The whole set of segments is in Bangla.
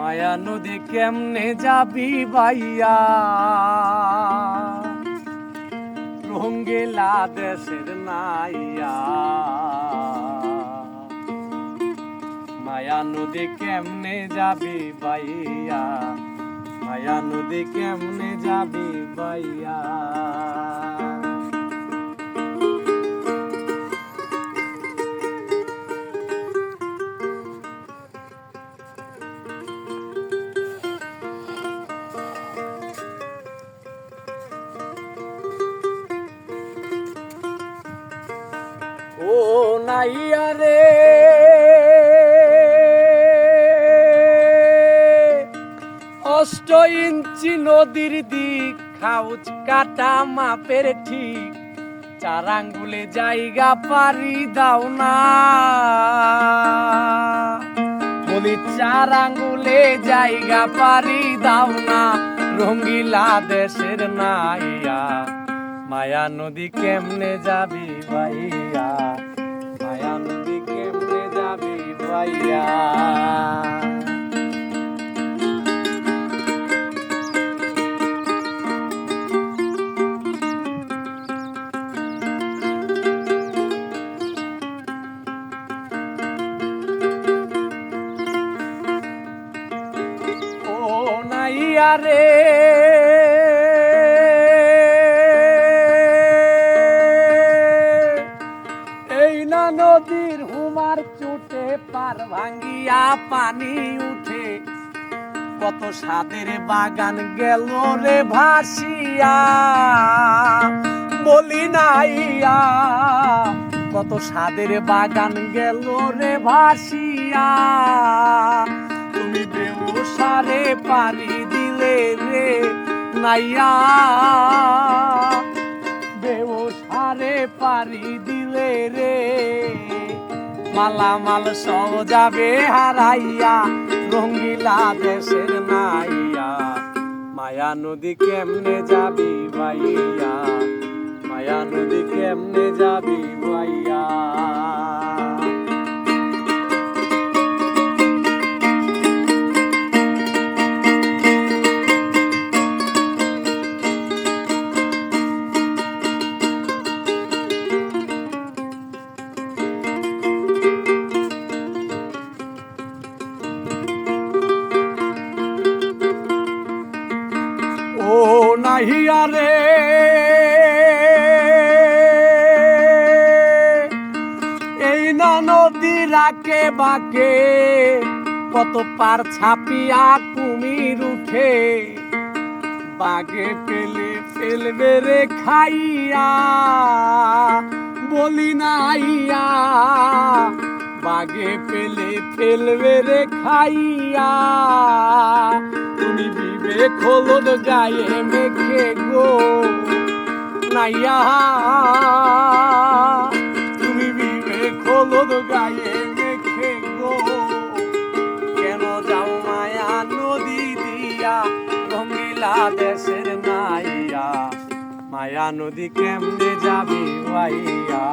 মায়া নদী কেমনে যাবি বাইয়া, রঙ্গিলা দেশের নাইয়া। মায়া নদী কেমনে যাবি বাইয়া, মায়া নদী কেমনে যাবি বাইয়া। ও নাইয়া রে অষ্ট ইঞ্চি নদীর দিক, খাউচ কাটা মাপের ঠিক, 4 আঙ্গুলে জায়গা পারি দাও না। বলি 4 আঙ্গুলে জায়গা পারি দাও না, রঙ্গিলা দেশের নাইয়া। মায়া নদী কেমনে যাবি ভাইয়া, মায়া নদী কেমনে যাবি ভাইয়া। ও নাইয়া রে নদীর হুমার চুটে পার ভাঙ্গিয়া পানি উঠে, কত সাদের বাগান গেল রে ভাসিয়া। বলি নাইয়া কত সাদের বাগান গেল রে ভাসিয়া। তুমি বেউসারে পারি দিলে রে নাইয়া, বেউসারে পারি দিলে রে। মালামাল সব যাবে হারাইয়া, রঙ্গিলা দেশের নাইয়া। মায়া নদী কেমনে যাবি ভাইয়া, মায়া নদী কেমনে যাবি ভাইয়া। ও নাহিয়া রে এই না নদী রাকে বাকে, কত পার ছাপিয়া কুমির উঠে, বাগে পেলে ফেলবে রে খাইয়া। বলি নাইয়া বাগে পেলে ফেলবে রে খাইয়া। তুমি বিবেক হলুদ গায়ে মেখে গো নাইয়া, তুমি বিবেক হলুদ গায়ে মেখে গো। কেন যাও মায়া নদী দিয়া, রঙ্গিলা দেশের নাইয়া। মায়া নদী কেমনে যাবি ভাইয়া,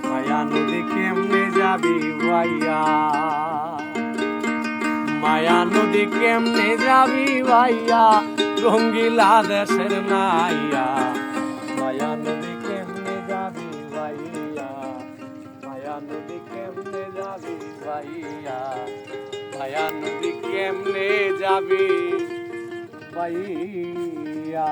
মায়া নদী কেমনে যাবি ভাইয়া। মায়া নদী কেমনে যাবি ভাইয়া, রঙ্গিলা দেশের নাইয়া। মায়া নদী কেমনে যাবি ভাইয়া, মায়া নদী কেমনে যাবি ভাইয়া, মায়া নদী কেমনে যাবি ভাইয়া।